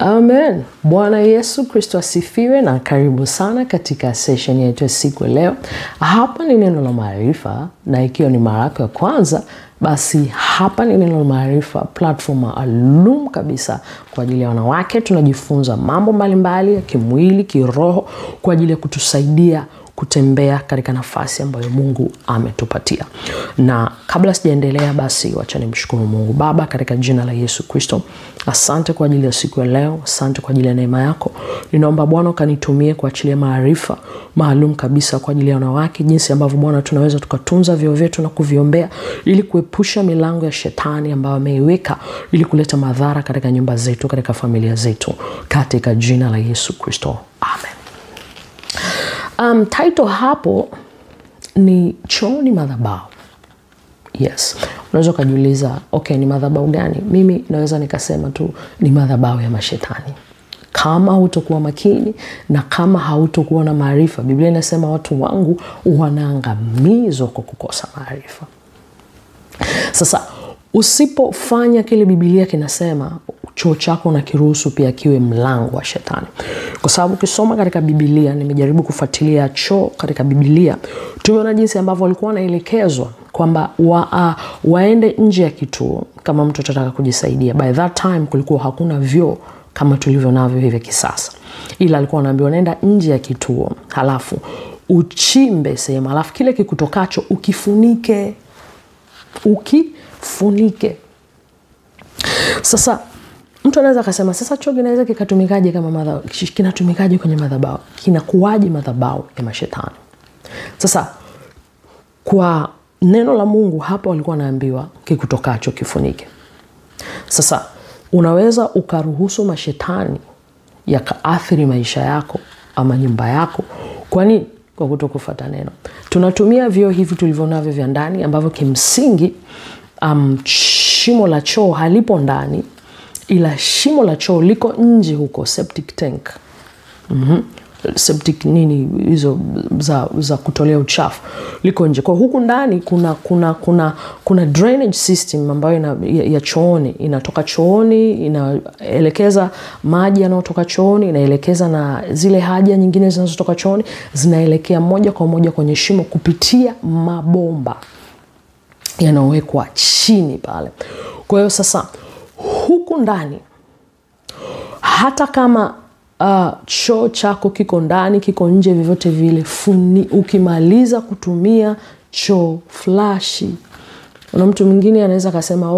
Amen. Bwana Yesu Kristo asifiwe na karibu sana katika session yetu ya siku leo. Hapa ni neno la maarifa, na ikiwa ni mara yako ya kwanza, basi hapa ni neno la maarifa, platform maalum kabisa kwa ajili ya wanawake. Tunajifunza mambo mbalimbali ya kimwili, kiroho, kwa ajili ya kutusaidia kutembea katika nafasi ambayo Mungu ametupatia. Na kabla sijaendelea, basi wacha nimshukuru Mungu Baba katika jina la Yesu Kristo. Asante kwa ajili ya siku ya leo, asante kwa ajili ya neema yako. Ninaomba Bwana ukanitumie kuachilia maarifa maalum kabisa kwa ajili ya wanawake, jinsi ambavyo Bwana tunaweza tukatunza vyo vyetu na kuviombea ili kuepusha milango ya shetani ambayo ameiweka ili kuleta madhara katika nyumba zetu, katika familia zetu, katika jina la Yesu Kristo. Amen. Title hapo ni choo ni madhabahu. Yes. Unaweza kujiuliza, okay, ni madhabahu gani? Mimi naweza nikasema tu ni madhabahu ya mashetani. Kama hutakuwa makini na kama hutakuwa na maarifa, Biblia inasema watu wangu wanaangamizwa kwa kukosa maarifa. Sasa usipofanya kile Biblia kinasema, choo chako na kiruhusu pia kiwe mlango wa shetani. Kwa sababu ukisoma katika Biblia, nimejaribu kufuatilia choo katika Biblia, tumeona jinsi ambavyo walikuwa wanaelekezwa kwamba waende nje ya kituo kama mtu atataka kujisaidia. By that time kulikuwa hakuna vyoo kama tulivyo navyo hivi kisasa. Ila alikuwa anaambiwa nenda nje ya kituo, halafu uchimbe sehemu, halafu kile kikutokacho ukifunike. Sasa mtu anaweza akasema, sasa choo kinaweza kikatumikaje kama madhabahu? Kinatumikaje kwenye madhabahu? Kinakuwaje madhabahu ya mashetani? Sasa kwa neno la Mungu hapa walikuwa wanaambiwa kikutokacho kifunike. Sasa unaweza ukaruhusu mashetani yakaathiri maisha yako ama nyumba yako. Kwa nini? Kwa kutokufuata neno. Tunatumia vyoo hivi tulivyonavyo vya ndani ambavyo kimsingi shimo la choo halipo ndani, ila shimo la choo liko nje huko, septic tank. Septic nini hizo za kutolea uchafu liko nje. Kwa huku ndani kuna drainage system ambayo ya chooni, inatoka chooni, inaelekeza maji yanayotoka chooni, inaelekeza na zile haja nyingine zinazotoka chooni zinaelekea moja kwa moja kwenye shimo kupitia mabomba yanawekwa chini pale. Kwa hiyo sasa huku ndani, hata kama choo chako kiko ndani, kiko nje, vyovyote vile, ukimaliza kutumia choo flashi. Una mtu mwingine anaweza akasema,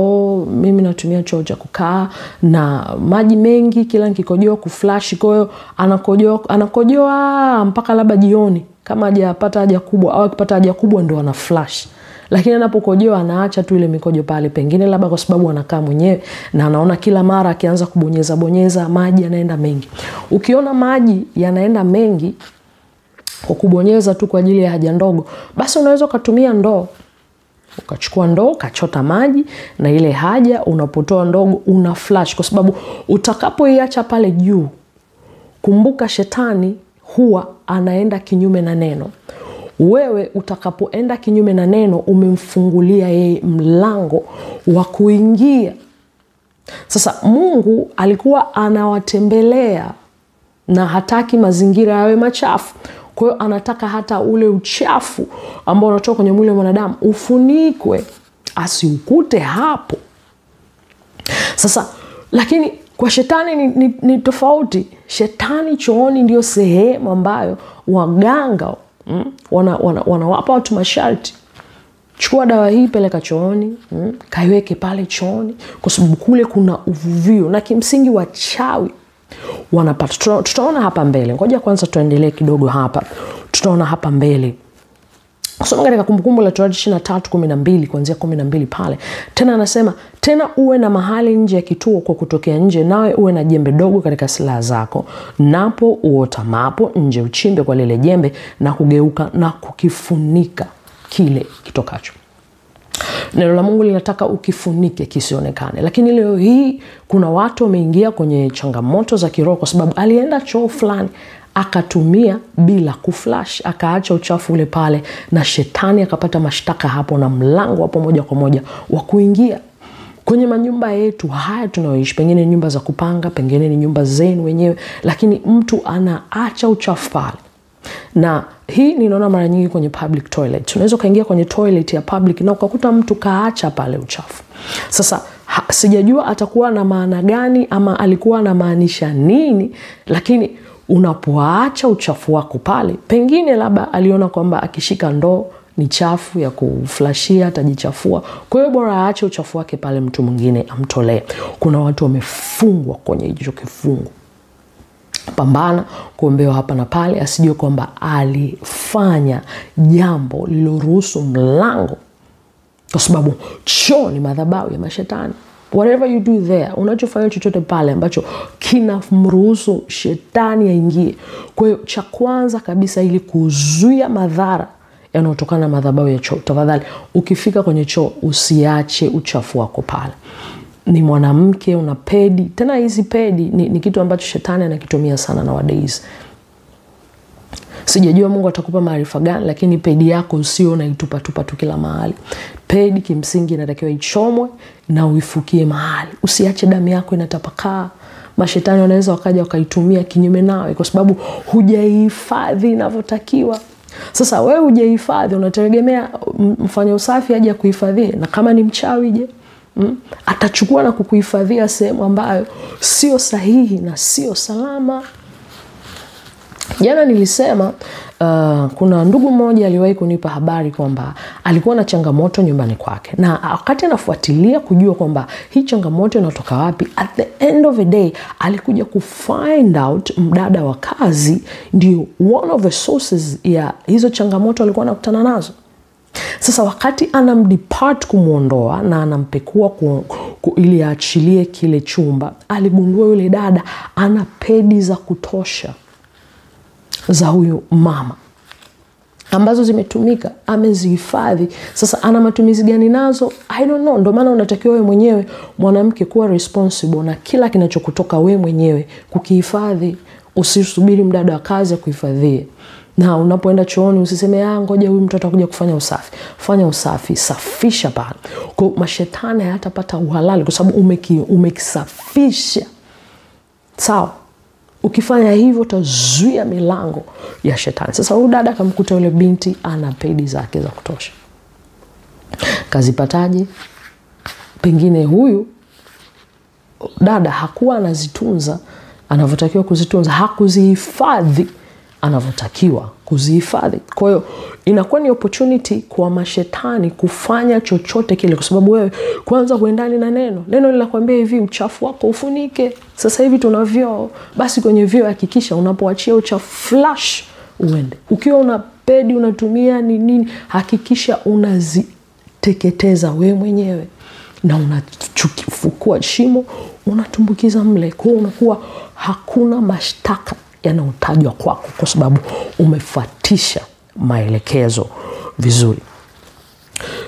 mimi natumia choo cha kukaa na maji mengi, kila nikikojoa kuflash. Kwa hiyo anakojoa mpaka labda jioni, kama hajapata haja kubwa, au akipata haja kubwa ndo ana flash. Lakini anapokojoa anaacha tu ile mikojo pale, pengine labda kwa sababu anakaa mwenyewe na anaona kila mara akianza kubonyeza maji yanaenda mengi. Ukiona maji yanaenda mengi kwa kubonyeza tu kwa ajili ya haja ndogo, basi unaweza kutumia ndoo. Ukachukua ndoo, ukachota maji, na ile haja unapotoa ndogo una flash, kwa sababu utakapoiacha pale juu, kumbuka shetani huwa anaenda kinyume na neno. Wewe utakapoenda kinyume na neno, umemfungulia yeye mlango wa kuingia. Sasa Mungu alikuwa anawatembelea na hataki mazingira yawe machafu. Kwa hiyo anataka hata ule uchafu ambao unatoka kwenye mwili wa mwanadamu ufunikwe, asiukute hapo. Sasa lakini kwa shetani ni tofauti. Shetani chooni ndio sehemu ambayo waganga wanawapa watu masharti. Chukua dawa hii, peleka chooni, kaiweke pale chooni, kwa sababu kule kuna uvuvio, na kimsingi wachawi wanapata. Tutaona hapa mbele. Ngoja kwanza tuendelee kidogo hapa. Tutaona hapa mbele. Kusoma katika Kumbukumbu la Torati 23:12 kuanzia 12 pale. Tena anasema, tena uwe na mahali nje ya kituo kwa kutokea nje, nawe uwe na jembe dogo katika silaha zako. Napo uotamapo nje, uchimbe kwa lile jembe na kugeuka na kukifunika kile kitokacho. Neno la Mungu linataka ukifunike kisionekane. Lakini leo hii kuna watu wameingia kwenye changamoto za kiroho kwa sababu alienda choo fulani akatumia bila kuflash, akaacha uchafu ule pale, na shetani akapata mashtaka hapo na mlango hapo moja kwa moja wa kuingia. Kwenye manyumba yetu haya tunaoishi, pengine nyumba za kupanga, pengine ni nyumba zenu wenyewe, lakini mtu anaacha uchafu pale. Na hii ninaona mara nyingi kwenye public toilet. Unaweza kaingia kwenye toilet ya public na ukakuta mtu kaacha pale uchafu. Sasa sijajua atakuwa na maana gani ama alikuwa na maanisha nini, lakini unapoacha uchafu wako pale, pengine labda aliona kwamba akishika ndoo ni chafu ya kuflashia atajichafua. Kwa hiyo bora aache uchafu wake pale, mtu mwingine amtolee. Kuna watu wamefungwa kwenye hicho kifungo. Pambana kuombewa hapa na pale, asijue kwamba alifanya jambo liloruhusu mlango, kwa sababu choo ni madhabahu ya mashetani. Whatever you do there, unachofanya chochote pale ambacho kinamruhusu shetani aingie. Kwa hiyo cha kwanza kabisa, ili kuzuia madhara yanayotokana na madhabahu ya choo, tafadhali ukifika kwenye choo usiache uchafu wako pale. Ni mwanamke una pedi, tena hizi pedi ni kitu ambacho shetani anakitumia sana nowadays. Sijajua Mungu atakupa maarifa gani, lakini pedi yako usio unaitupa tupa tu kila mahali. Pedi kimsingi inatakiwa ichomwe na uifukie mahali. Usiache damu yako inatapakaa. Mashetani wanaweza wakaja wakaitumia kinyume nawe kwa sababu hujaihifadhi inavyotakiwa. Sasa wewe hujahifadhi, unategemea mfanya usafi aje kuhifadhia, na kama ni mchawi je? Atachukua na kukuhifadhia sehemu ambayo sio sahihi na sio salama. Jana nilisema kuna ndugu mmoja aliwahi kunipa habari kwamba alikuwa na changamoto nyumbani kwake, na wakati anafuatilia kujua kwamba hii changamoto inatoka wapi, at the end of the day alikuja kufind out mdada wa kazi ndio one of the sources ya hizo changamoto alikuwa anakutana nazo. Sasa wakati anamdepart kumuondoa na anampekua ili aachilie kile chumba, aligundua yule dada ana pedi za kutosha za huyu mama ambazo zimetumika, amezihifadhi. Sasa ana matumizi gani nazo? I don't know. Ndio maana unatakiwa wewe mwenyewe mwanamke kuwa responsible na kila kinachokutoka wewe mwenyewe kukihifadhi. Usisubiri mdada wa kazi akuhifadhie. Na unapoenda chooni usiseme ngoja huyu mtu atakuja kufanya usafi. Fanya usafi, safisha pale. Kwa mashetani hayatapata uhalali kwa sababu umekisafisha. Sawa? Ukifanya hivyo utazuia milango ya shetani. Sasa huyu dada akamkuta yule binti ana pedi zake za kutosha. Kazipataje? Pengine huyu dada hakuwa anazitunza anavyotakiwa kuzitunza, hakuzihifadhi anavyotakiwa kuzihifadhi. Kwa hiyo inakuwa ni opportunity kwa mashetani kufanya chochote kile, kwa sababu wewe kwanza huendani na neno. Neno linakuambia hivi, uchafu wako ufunike. Sasa hivi tuna vyoo, basi kwenye vyoo hakikisha unapoachia uchafu flash uende. Ukiwa una pedi unatumia nini, hakikisha unaziteketeza wewe mwenyewe na unachukua shimo unatumbukiza mle. Kwa hiyo unakuwa hakuna mashtaka yanayotajwa kwako kwa sababu umefuatisha maelekezo vizuri.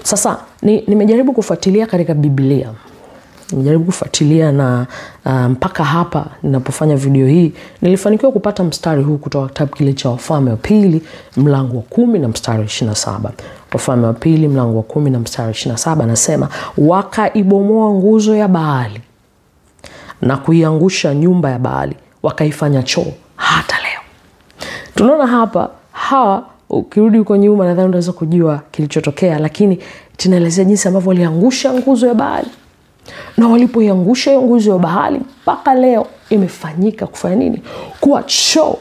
Sasa nimejaribu kufuatilia katika Biblia. Nimejaribu kufuatilia na mpaka hapa ninapofanya video hii nilifanikiwa kupata mstari huu kutoka kitabu kile cha Wafalme wa Pili mlango wa 10 na mstari 27. Wafalme wa Pili mlango wa 10 na mstari 27 nasema, wakaibomoa nguzo ya Baali na kuiangusha nyumba ya Baali, wakaifanya choo hata leo. Tunaona hapa hawa, ukirudi huko nyuma nadhani unaweza kujua kilichotokea, lakini tunaelezea jinsi ambavyo waliangusha nguzo ya Baali. Na walipoiangusha hiyo nguzo ya Baali, mpaka leo imefanyika kufanya nini? Kuwa choo.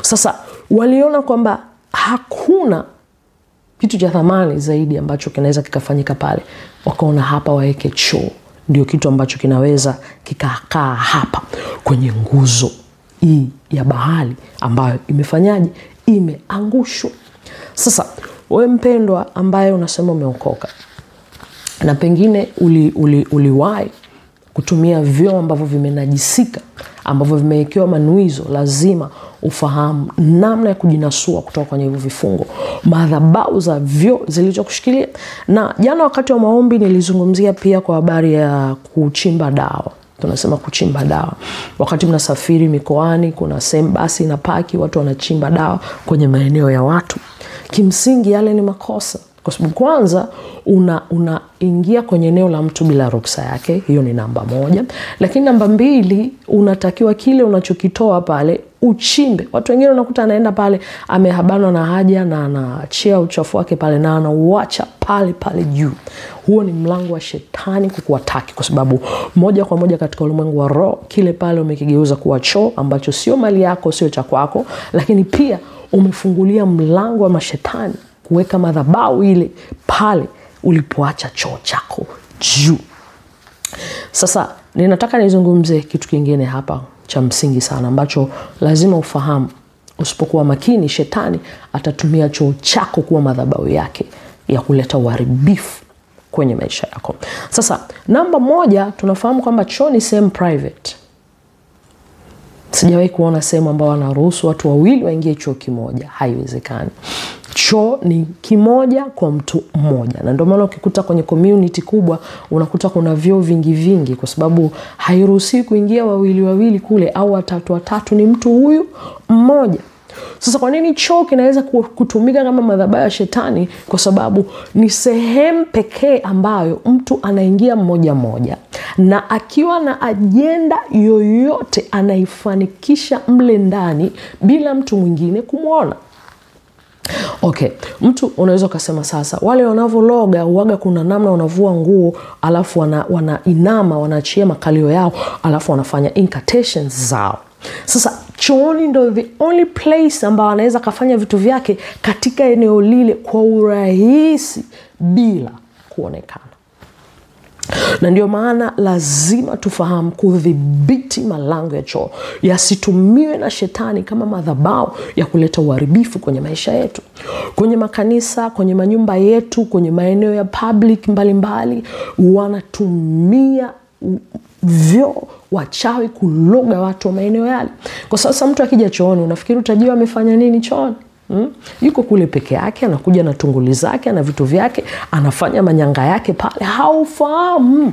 Sasa waliona kwamba hakuna kitu cha thamani zaidi ambacho kinaweza kikafanyika pale. Wakaona hapa waweke choo, ndio kitu ambacho kinaweza kikakaa hapa kwenye nguzo hii ya Baali ambayo imefanyaje? Imeangushwa. Sasa wewe mpendwa ambaye unasema umeokoka na pengine uliwahi kutumia vyoo ambavyo vimenajisika, ambavyo vimewekewa manuizo, lazima ufahamu namna ya kujinasua kutoka kwenye hivyo vifungo, madhabahu za vyoo zilizokushikilia. Na jana wakati wa maombi nilizungumzia pia kwa habari ya kuchimba dawa. Tunasema kuchimba dawa. Wakati mnasafiri mikoani, kuna sehemu basi inapaki, watu wanachimba dawa kwenye maeneo ya watu. Kimsingi yale ni makosa. Kwa sababu kwanza unaingia kwenye eneo la mtu bila ruksa yake, hiyo ni namba 1. Lakini namba 2, unatakiwa kile unachokitoa pale uchimbe. Watu wengine unakuta anaenda pale amehabanwa na haja na anaachia uchafu wake pale na anauacha pale pale juu. Huo ni mlango wa shetani kukuataki, kwa sababu moja kwa moja katika ulimwengu wa roho kile pale umekigeuza kuwa choo ambacho sio mali yako, sio cha kwako, lakini pia umefungulia mlango wa mashetani kuweka madhabahu ile pale ulipoacha choo chako juu. Sasa ninataka nizungumze kitu kingine hapa cha msingi sana ambacho lazima ufahamu. Usipokuwa makini, shetani atatumia choo chako kuwa madhabahu yake ya kuleta uharibifu kwenye maisha yako. Sasa namba 1, tunafahamu kwamba choo ni sehemu private. Sijawahi kuona sehemu ambao wanaruhusu watu wawili waingie choo kimoja, haiwezekani. Choo ni kimoja kwa mtu mmoja. Na ndio maana ukikuta kwenye community kubwa unakuta kuna vyoo vingi kwa sababu hairuhusi kuingia wawili kule au watatu, ni mtu huyu mmoja. Sasa kwa nini choo kinaweza kutumika kama madhabahu ya shetani? Kwa sababu ni sehemu pekee ambayo mtu anaingia mmoja na akiwa na ajenda yoyote anaifanikisha mle ndani bila mtu mwingine kumwona. Okay, mtu unaweza kusema sasa wale wanavologa huaga kuna namna wanavua nguo alafu wanainama wanaachia makalio yao alafu wanafanya incantations zao. Sasa chooni ndio the only place ambao anaweza kufanya vitu vyake katika eneo lile kwa urahisi bila kuonekana. Na ndio maana lazima tufahamu kudhibiti malango ya choo yasitumiwe na shetani kama madhabahu ya kuleta uharibifu kwenye maisha yetu. Kwenye makanisa, kwenye manyumba yetu, kwenye maeneo ya public mbalimbali, wanatumia vyoo wachawi kuloga watu wa maeneo yale. Kwa sasa mtu akija chooni unafikiri utajua amefanya nini chooni? Yuko kule peke yake, anakuja na tunguli zake na vitu vyake, anafanya manyanga yake pale, haufahamu.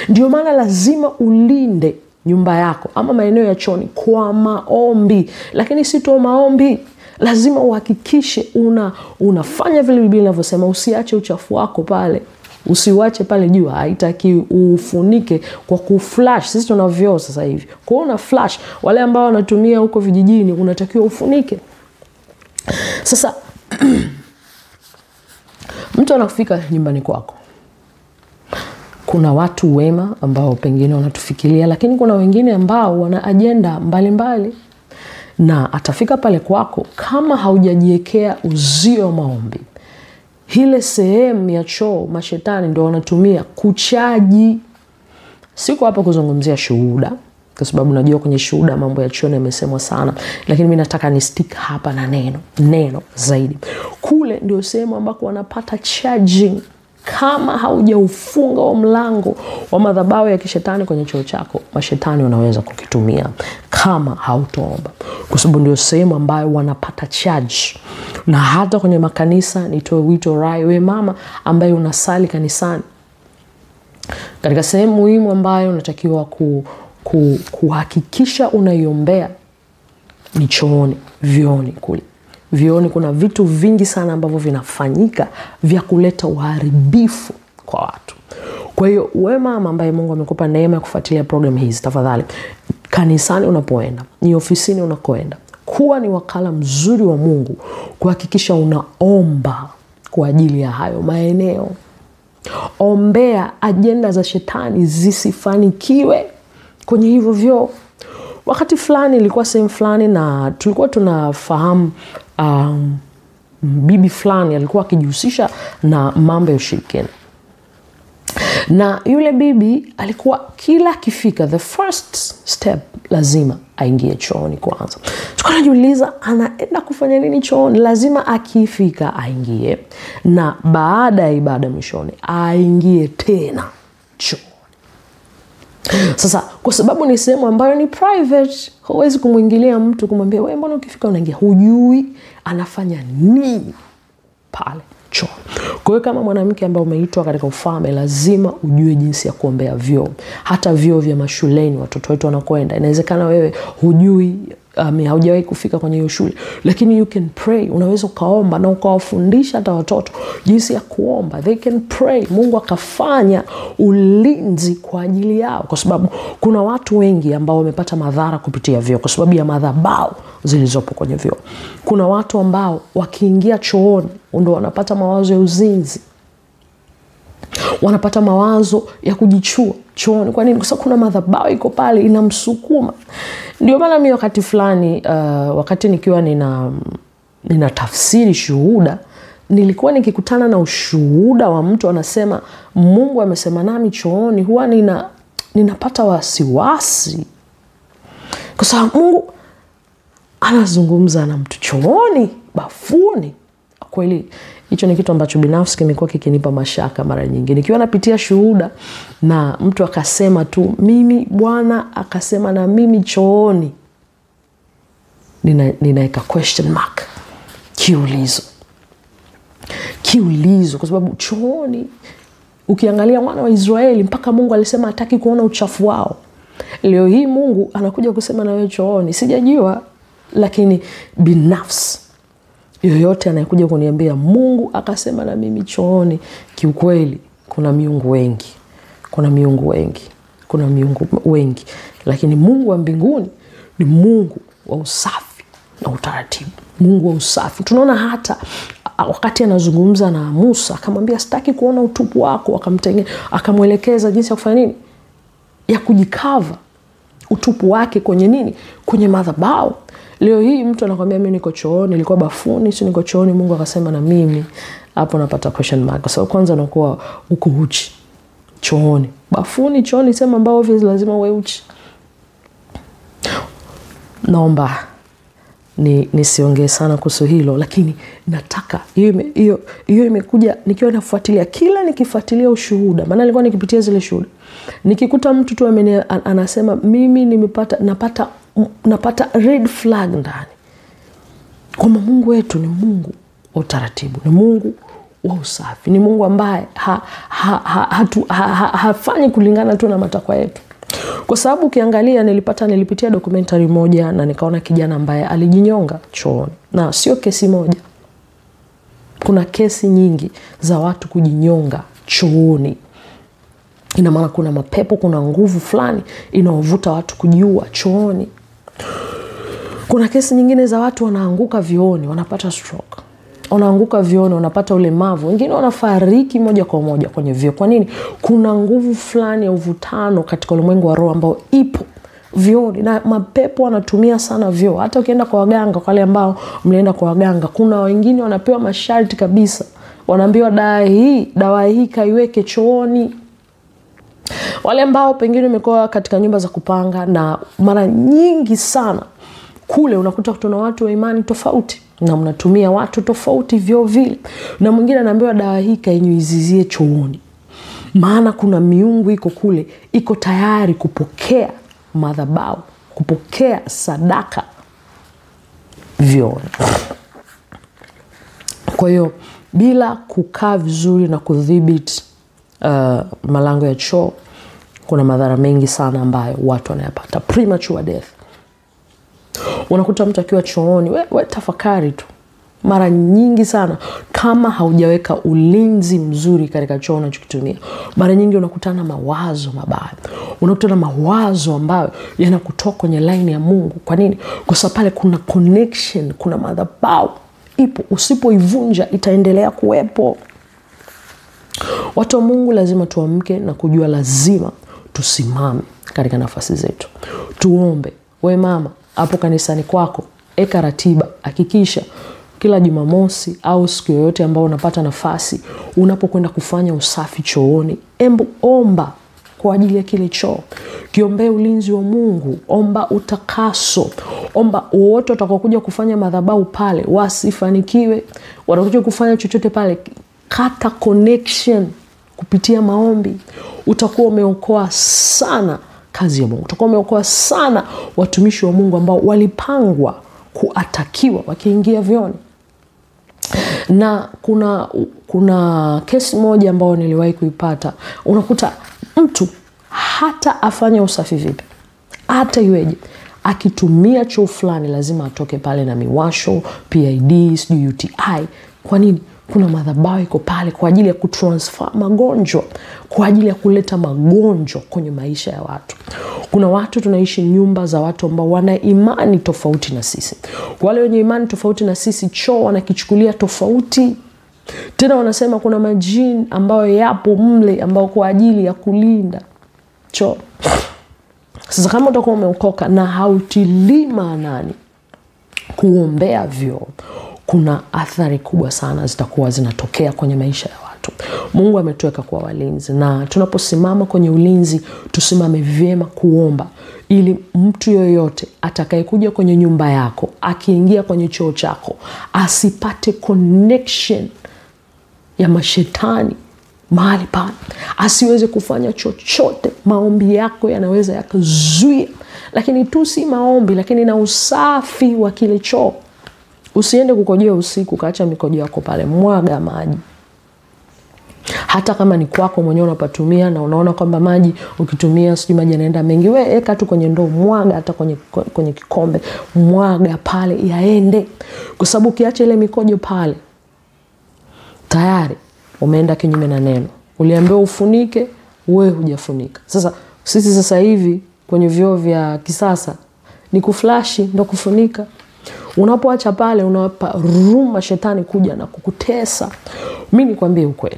Ndio maana lazima ulinde nyumba yako ama maeneo ya chooni kwa maombi. Lakini si tu maombi, lazima uhakikishe unafanya vile Biblia inavyosema, usiache uchafu wako pale. Usiwache pale juu, haitaki ufunike kwa kuflash. Sisi tuna vyoo sasa hivi. Kwa una flash, wale ambao wanatumia huko vijijini unatakiwa ufunike. Sasa mtu anafika nyumbani kwako. Kuna watu wema ambao pengine wanatufikiria, lakini kuna wengine ambao wana agenda mbalimbali. Na atafika pale kwako kama haujajiwekea uzio wa maombi. Hile sehemu ya choo mashetani ndio wanatumia kuchaji. Siko hapa kuzungumzia shuhuda kwa sababu najua kwenye shuhuda mambo ya choo yamesemwa sana, lakini mimi nataka ni stick hapa na neno zaidi. Kule ndio sehemu ambako wanapata charging. Kama haujaufunga wa mlango wa madhabahu ya kishetani kwenye choo chako, mashetani wanaweza kukitumia kama hautoomba. Kwa sababu ndio sehemu ambayo wanapata charge. Na hata kwenye makanisa, nitoe wito rai wewe mama ambaye unasali kanisani, katika sehemu muhimu ambayo unatakiwa kuhakikisha unaiombea ni chooni, vioni kule. Vioni kuna vitu vingi sana ambavyo vinafanyika vya kuleta uharibifu kwa watu. Kwa hiyo wewe mama ambaye Mungu amekupa neema ya kufuatilia program hizi, tafadhali kanisani unapoenda, ni ofisini unakoenda, kuwa ni wakala mzuri wa Mungu kuhakikisha unaomba kwa ajili ya hayo maeneo. Ombea ajenda za shetani zisifanikiwe kwenye hivyo vyoo. Wakati fulani ilikuwa sehemu fulani na tulikuwa tunafahamu bibi fulani alikuwa akijihusisha na mambo ya ushirikina. Na yule bibi alikuwa kila akifika, the first step lazima aingie chooni kwanza. Tulikuwa tunajiuliza anaenda kufanya nini chooni? Lazima akifika aingie, na baada ya ibada mwishoni aingie tena chooni. Sasa kwa sababu ni sehemu ambayo ni private, huwezi kumwingilia mtu kumwambia wewe mbona ukifika unaingia, hujui anafanya nini pale choo. Kwa hiyo kama mwanamke ambaye umeitwa katika ufalme, lazima ujue jinsi ya kuombea vyoo. Hata vyoo vya mashuleni watoto wetu wanakoenda, inawezekana wewe hujui haujawahi kufika kwenye hiyo shule, lakini you can pray. Unaweza ukaomba na ukawafundisha hata watoto jinsi ya kuomba. They can pray. Mungu akafanya ulinzi kwa ajili yao, kwa sababu kuna watu wengi ambao wamepata madhara kupitia vyoo kwa sababu ya madhabahu zilizopo kwenye vyoo. Kuna watu ambao wakiingia chooni ndio wanapata mawazo ya uzinzi, wanapata mawazo ya kujichua chooni. Kwa nini? Kwa sababu kuna madhabahu iko pale inamsukuma. Ndio maana mimi wakati fulani wakati nikiwa nina tafsiri shuhuda, nilikuwa nikikutana na ushuhuda wa mtu anasema Mungu amesema nami chooni, huwa ninapata wasiwasi kwa sababu Mungu anazungumza na mtu chooni, bafuni. Kweli hicho ni kitu ambacho binafsi kimekuwa kikinipa mashaka mara nyingi. Nikiwa napitia shuhuda na mtu akasema tu mimi Bwana akasema na mimi chooni, ninaeka question mark, kiulizo, kwa sababu chooni ukiangalia wana wa Israeli mpaka Mungu alisema hataki kuona uchafu wao. Leo hii Mungu anakuja kusema na wewe chooni. Sijajua, lakini binafsi yoyote anayekuja kuniambia Mungu akasema na mimi chooni, kiukweli kuna miungu wengi, lakini Mungu wa mbinguni ni Mungu wa usafi na utaratibu, Mungu wa usafi. Tunaona hata wakati anazungumza na Musa akamwambia sitaki kuona utupu wako, akamwelekeza jinsi ya kufanya nini, ya kujikava utupu wake kwenye nini, kwenye madhabahu. Leo hii mtu anakuambia mimi niko chooni, nilikuwa bafuni, si niko chooni, Mungu akasema na mimi, hapo napata question mark. Kwa sababu kwanza unakuwa uko uchi chooni, bafuni, chooni, sema ambao obviously lazima uwe uchi. Naomba nisiongee sana kuhusu hilo, lakini nataka hiyo imekuja nikiwa nafuatilia, kila nikifuatilia ushuhuda, maana nilikuwa nikipitia zile shuhuda, nikikuta mtu tu anasema mimi napata red flag ndani, kwamba Mungu wetu ni Mungu wa utaratibu, ni Mungu wa usafi, ni Mungu ambaye hafanyi kulingana tu na matakwa yetu. Kwa sababu ukiangalia nilipitia documentary moja na nikaona kijana ambaye alijinyonga chooni, na sio kesi moja, kuna kesi nyingi za watu kujinyonga chooni. Ina maana kuna mapepo, kuna nguvu fulani inaovuta watu kujiua chooni. Kuna kesi nyingine za watu wanaanguka vyooni, wanapata stroke, wanaanguka vyooni, wanapata ulemavu, wengine wanafariki moja kwa moja kwenye vyoo. Kwa nini? Kuna nguvu fulani ya uvutano katika ulimwengu wa roho ambao ipo vyooni, na mapepo wanatumia sana vyoo. Hata ukienda kwa waganga, kwa wale ambao mlienda kwa waganga, kuna wengine wanapewa masharti kabisa, wanaambiwa dawa hii kaiweke chooni. Wale ambao pengine umekuwa katika nyumba za kupanga, na mara nyingi sana kule unakuta kuna watu wa imani tofauti na mnatumia watu tofauti vyoo vile, na mwingine anaambiwa dawa hii kainyuizizie chooni, maana kuna miungu iko kule, iko tayari kupokea madhabahu, kupokea sadaka vyooni. Kwa hiyo bila kukaa vizuri na kudhibiti malango ya choo, kuna madhara mengi sana ambayo watu wanayapata. Premature death. Unakuta mtu akiwa chooni, we tafakari tu. Mara nyingi sana kama haujaweka ulinzi mzuri katika choo unachokitumia, mara nyingi unakutana mawazo mabaya. Unakutana mawazo ambayo yanakutoka kwenye line ya Mungu. Kwa nini? Kwa sababu pale kuna connection, kuna madhabahu ipo, usipoivunja itaendelea kuwepo. Watu wa Mungu lazima tuamke na kujua lazima tusimame katika nafasi zetu. Tuombe. We mama, hapo kanisani kwako, eka ratiba, hakikisha kila Jumamosi au siku yoyote ambao unapata nafasi, unapokwenda kufanya usafi chooni, omba kwa ajili ya kile choo. Kiombee ulinzi wa Mungu, omba utakaso, omba wote watakaokuja kufanya madhabahu pale wasifanikiwe, watakuja kufanya chochote pale, kata connection kupitia maombi. Utakuwa umeokoa sana kazi ya Mungu. Utakuwa umeokoa sana watumishi wa Mungu ambao walipangwa kuatakiwa wakiingia vyoni. Na kuna kesi moja ambao niliwahi kuipata. Unakuta mtu hata afanye usafi vipi, hata iweje, akitumia choo fulani lazima atoke pale na miwasho, PID, UTI. Kwa nini? Kuna madhabahu iko pale kwa ajili ya kutransfer magonjwa, kwa ajili ya kuleta magonjwa kwenye maisha ya watu. Kuna watu tunaishi nyumba za watu ambao wana imani tofauti na sisi. Wale wenye imani tofauti na sisi, choo wanakichukulia tofauti. Tena wanasema kuna majini ambayo yapo mle ambao kwa ajili ya kulinda choo. Sasa kama utakuwa umeokoka na hautilii maanani kuombea vyoo, kuna athari kubwa sana zitakuwa zinatokea kwenye maisha ya watu. Mungu ametuweka kuwa walinzi, na tunaposimama kwenye ulinzi tusimame vyema kuomba ili mtu yoyote atakayekuja kwenye nyumba yako, akiingia kwenye choo chako, asipate connection ya mashetani mahali pale, asiweze kufanya chochote. Maombi yako yanaweza yakazuia, lakini tu si maombi, lakini na usafi wa kile choo. Usiende kukojea usiku kaacha mikojo yako pale, mwaga maji. Hata kama ni kwako mwenyewe unapatumia na unaona kwamba maji ukitumia sijui maji yanaenda mengi, wewe eka tu kwenye ndoo, mwaga hata kwenye kikombe, mwaga pale yaende. Kwa sababu ukiacha ile mikojo pale, tayari umeenda kinyume na neno. Uliambiwa ufunike, wewe hujafunika. Sisi sasa hivi kwenye vyoo vya kisasa ni kuflashi ndo kufunika. Unapoacha pale unawapa room shetani kuja na kukutesa. Mimi nikwambie ukweli,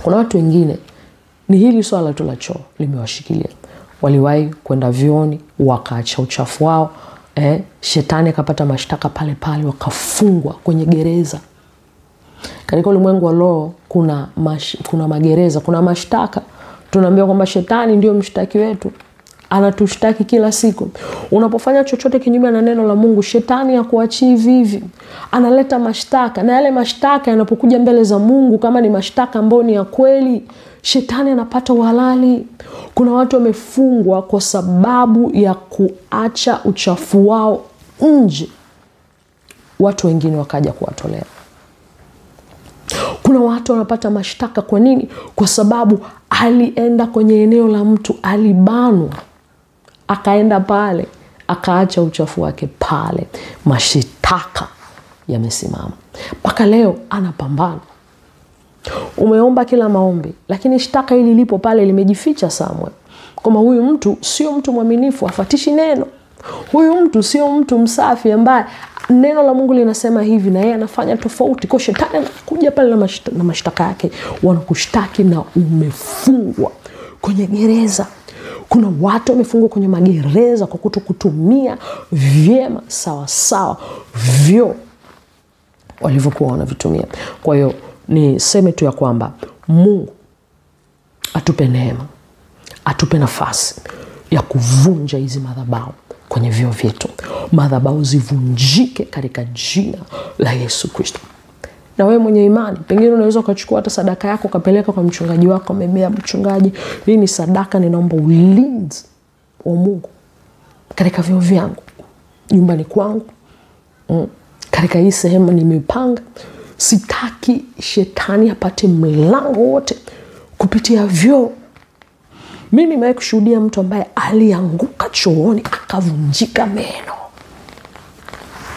kuna watu wengine ni hili swala tu la choo limewashikilia. Waliwahi kwenda vyoni wakaacha uchafu wao, shetani akapata mashtaka pale pale, wakafungwa kwenye gereza. Katika ulimwengu wa roho kuna magereza, kuna mashtaka. Tunaambiwa kwamba shetani ndio mshtaki wetu, anatushtaki kila siku. Unapofanya chochote kinyume na neno la Mungu, shetani hakuachii vivi, analeta mashtaka. Na yale mashtaka yanapokuja mbele za Mungu, kama ni mashtaka ambayo ni ya kweli, shetani anapata uhalali. Kuna watu wamefungwa kwa sababu ya kuacha uchafu wao nje, watu wengine wakaja kuwatolea. Kuna watu wanapata mashtaka. Kwa nini? Kwa sababu alienda kwenye eneo la mtu, alibanwa, akaenda pale, akaacha uchafu wake pale. Mashitaka yamesimama. Mpaka leo anapambana. Umeomba kila maombi, lakini shtaka hili lipo pale, limejificha somewhere. Kama huyu mtu sio mtu mwaminifu, afatishi neno. Huyu mtu sio mtu msafi ambaye neno la Mungu linasema hivi na yeye anafanya tofauti. Kwa shetani anakuja pale na mashtaka yake, wanakushtaki na umefungwa kwenye gereza. Kuna watu wamefungwa kwenye magereza kwa kutokutumia vyema sawa vyo walivyokuwa wanavitumia. Kwa hiyo niseme tu ya kwamba Mungu atupe neema, atupe nafasi ya kuvunja hizi madhabahu kwenye vyoo vyetu. Madhabahu zivunjike katika jina la Yesu Kristo. Na wewe mwenye imani, pengine unaweza ukachukua hata sadaka yako ukapeleka kwa mchungaji wako, umebea mchungaji, hii ni sadaka, ninaomba ulinzi wa Mungu katika vyoo vyangu, nyumbani kwangu, katika hii sehemu nimepanga. Sitaki shetani apate mlango wote kupitia vyoo. Mimi nimewahi kushuhudia mtu ambaye alianguka chooni akavunjika meno.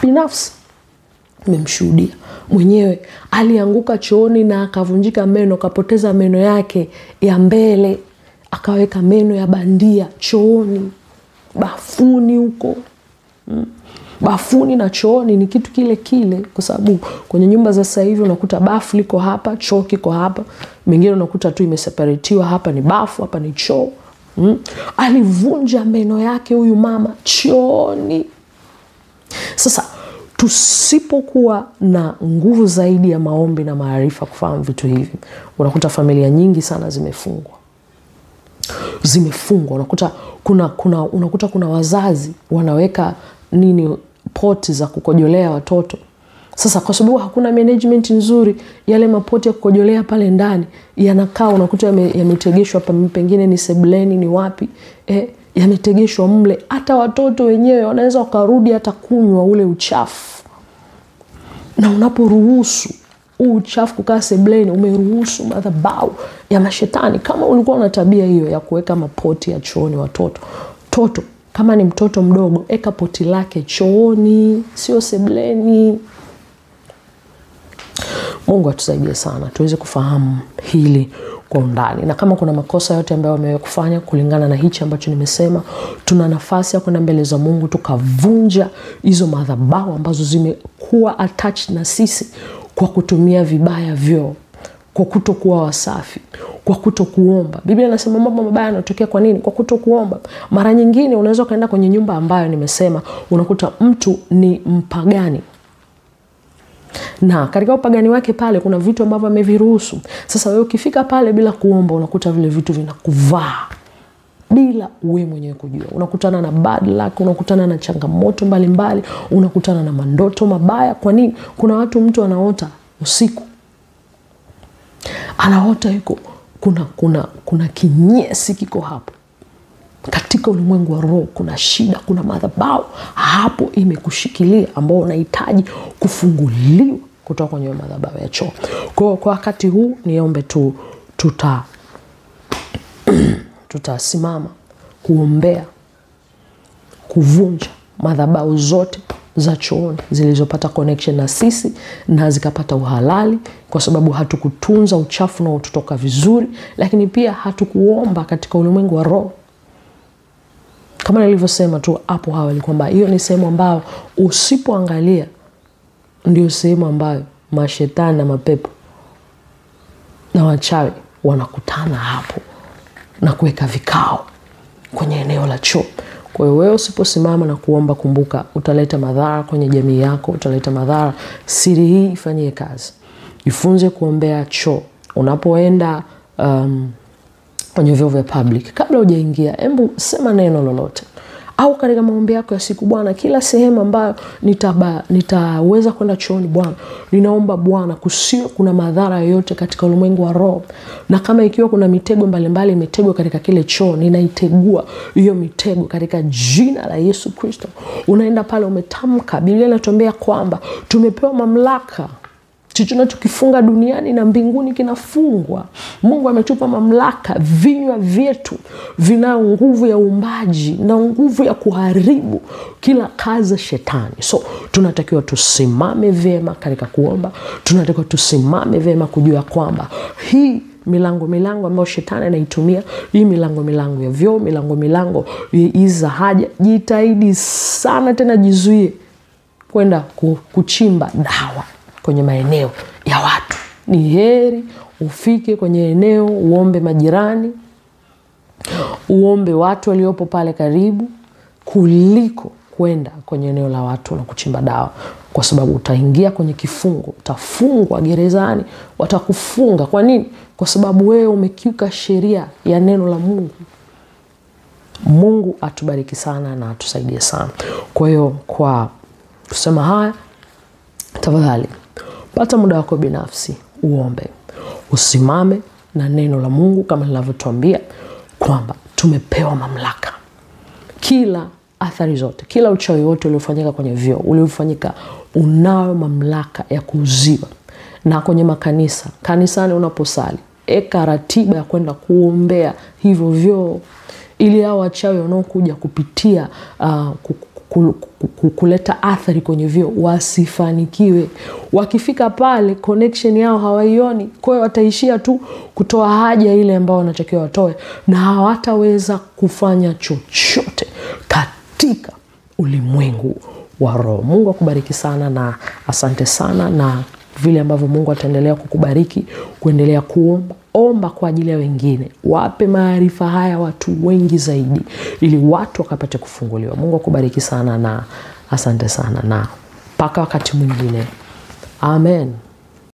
Binafsi nimemshuhudia mwenyewe, alianguka chooni na akavunjika meno, kapoteza meno yake ya mbele, akaweka meno ya bandia chooni, bafuni huko. Bafuni na chooni ni kitu kile kile, kwa sababu kwenye nyumba za sasa hivi unakuta bafu liko hapa, choo kiko hapa. Mengine unakuta tu imeseparatiwa, hapa ni bafu, hapa ni choo. Alivunja meno yake huyu mama chooni. Sasa tusipokuwa na nguvu zaidi ya maombi na maarifa kufahamu vitu hivi, unakuta familia nyingi sana zimefungwa. Unakuta kuna wazazi wanaweka poti za kukojolea watoto. Sasa kwa sababu hakuna management nzuri, yale mapoti ya kukojolea pale ndani yanakaa, unakuta yametegeshwa pengine ni sebuleni, ni wapi, yametegeshwa mle. Hata watoto wenyewe wanaweza wakarudi hata kunywa ule uchafu. Na unaporuhusu uchafu kukaa sebuleni, umeruhusu madhabahu ya mashetani. Kama ulikuwa una tabia hiyo ya kuweka mapoti ya chooni watoto, Kama ni mtoto mdogo, eka poti lake chooni, sio sebuleni. Mungu atusaidie sana tuweze kufahamu hili kwa undani. Na kama kuna makosa yote ambayo wamekufanya kulingana na hichi ambacho nimesema, tuna nafasi ya kwenda mbele za Mungu tukavunja hizo madhabahu ambazo zimekuwa attached na sisi kwa kutumia vibaya vyoo, kwa kutokuwa wasafi, kwa kutokuomba. Biblia inasema mambo mabaya yanatokea kwa nini? Kwa kutokuomba. Mara nyingine unaweza kaenda kwenye nyumba ambayo nimesema unakuta mtu ni mpagani, na katika upagani wake pale kuna vitu ambavyo ameviruhusu. Sasa wewe ukifika pale bila kuomba, unakuta vile vitu vinakuvaa bila wewe mwenyewe kujua. Unakutana na bad luck, unakutana na changamoto mbalimbali, unakutana na mandoto mabaya. Kwa nini? Kuna watu mtu anaota usiku, anaota yuko kuna kinyesi kiko hapo. Katika ulimwengu wa roho kuna shida, kuna madhabahu hapo imekushikilia ambao unahitaji kufunguliwa kutoka kwenye madhabahu ya choo. Kwa wakati huu niombe tu tutasimama kuombea kuvunja madhabahu zote za chooni zilizopata connection na sisi na zikapata uhalali, kwa sababu hatukutunza uchafu na ututoka vizuri, lakini pia hatukuomba katika ulimwengu wa roho. Kama nilivyosema tu hapo awali kwamba hiyo ni sehemu ambayo usipoangalia ndio sehemu ambayo mashetani na mapepo na wachawi wanakutana hapo na kuweka vikao kwenye eneo la choo. Kwa hiyo wewe usiposimama na kuomba, kumbuka utaleta madhara kwenye jamii yako, utaleta madhara. Siri hii ifanyie kazi. Jifunze kuombea choo. Unapoenda kwenye vyoo vya public, kabla hujaingia, hebu sema neno lolote. Au katika maombi yako ya siku, Bwana, kila sehemu ambayo nitaweza kwenda chooni, Bwana, ninaomba Bwana kusiwe kuna madhara yoyote katika ulimwengu wa roho. Na kama ikiwa kuna mitego mbalimbali imetegwa katika kile choo, ninaitegua hiyo mitego katika jina la Yesu Kristo. Unaenda pale umetamka. Biblia inatuambia kwamba tumepewa mamlaka. Tunachokifunga duniani na mbinguni kinafungwa. Mungu ametupa mamlaka. Vinywa vyetu vina nguvu ya uumbaji na nguvu ya kuharibu kila kazi shetani. So tunatakiwa tusimame vyema katika kuomba. Tunatakiwa tusimame vyema kujua kwamba hii milango ambayo shetani anaitumia, hii milango ya vyoo, milango hizi haja, jitahidi sana tena jizuie kwenda kuchimba dawa kwenye maeneo ya watu. Ni heri ufike kwenye eneo uombe majirani, uombe watu waliopo pale karibu, kuliko kwenda kwenye eneo la watu na kuchimba dawa, kwa sababu utaingia kwenye kifungo, utafungwa gerezani, watakufunga. Kwa nini? Kwa sababu wewe umekiuka sheria ya neno la Mungu. Mungu atubariki sana na atusaidie sana. Kwa hiyo kwa kusema haya, tafadhali pata muda wako binafsi, uombe, usimame na neno la Mungu kama linavyotuambia kwamba tumepewa mamlaka. Kila athari zote, kila uchawi wote uliofanyika kwenye vyoo, uliofanyika, unao mamlaka ya kuuziwa. Na kwenye makanisa, kanisani unaposali, eka ratiba ya kwenda kuombea hivyo vyoo, ili hao wachawi wanaokuja kupitia kuleta athari kwenye vyoo wasifanikiwe. Wakifika pale connection yao hawaioni, kwa hiyo wataishia tu kutoa haja ile ambayo wanatakiwa watoe, na hawataweza kufanya chochote katika ulimwengu wa roho. Mungu akubariki sana na asante sana, na vile ambavyo Mungu ataendelea kukubariki kuendelea kuomba. Omba kwa ajili ya wengine. Wape maarifa haya watu wengi zaidi, ili watu wakapate kufunguliwa. Mungu akubariki sana na asante sana, na mpaka wakati mwingine. Amen.